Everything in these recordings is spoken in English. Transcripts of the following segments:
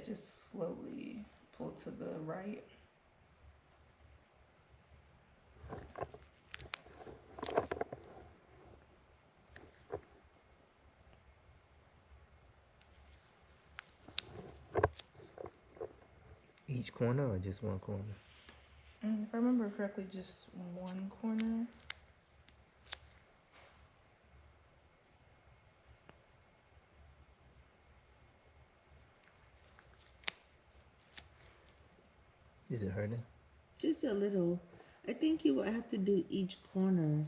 just slowly pull to the right. Each corner or just one corner? If I remember correctly, just one corner. Is it hurting? Just a little. I think you will have to do each corner.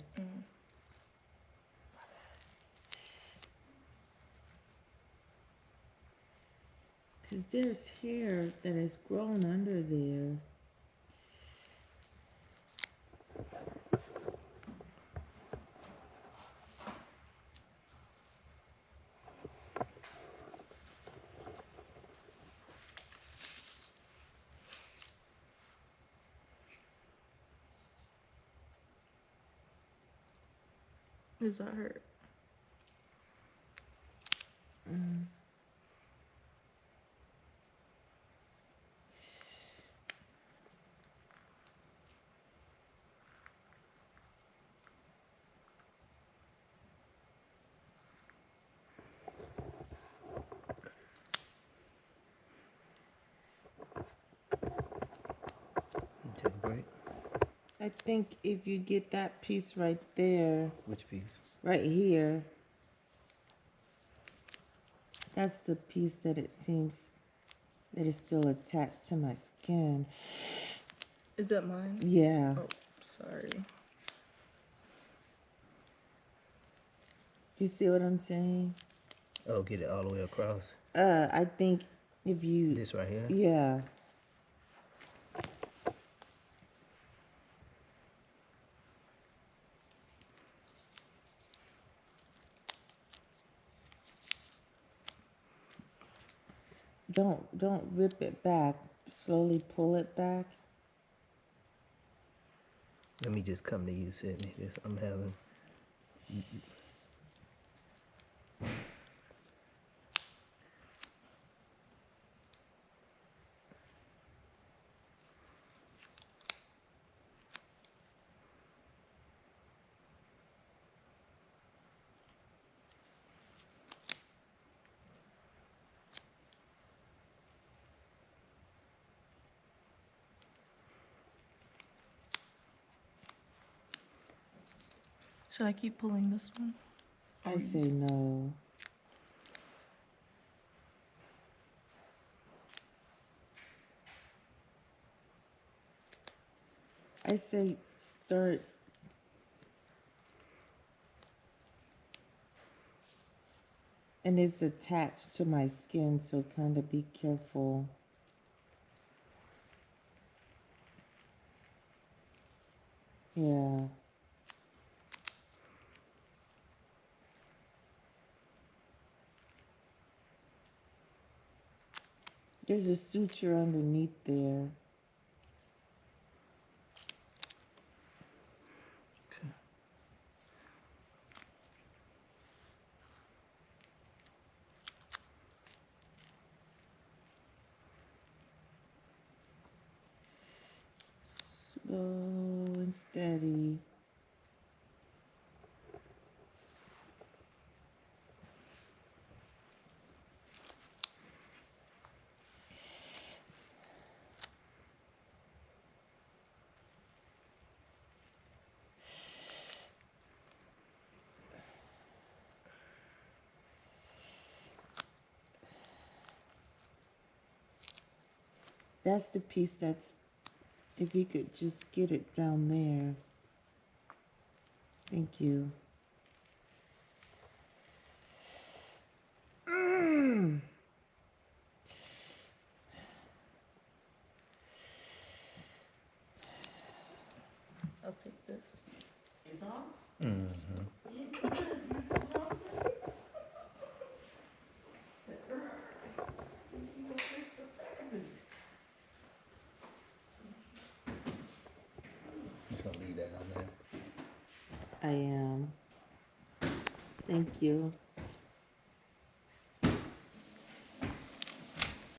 Because there's hair that has grown under there. Does that hurt? Take a break. I think if you get that piece right there, Which piece? right here, that's the piece that it seems that is still attached to my skin. Is that mine? Yeah. Oh, sorry. You see what I'm saying? Oh, get it all the way across. I think if you... This right here? Yeah. Don't rip it back. Slowly pull it back. Let me just come to you, Sydney. I'm having... Should I keep pulling this one? I say no. I say start. And it's attached to my skin, so kind of be careful. Yeah. There's a suture underneath there. Slow and steady. That's the piece that's, if you could just get it down there. Thank you. I'll take this. It's on? Mm-hmm. Just gonna leave that on there. I am. Thank you.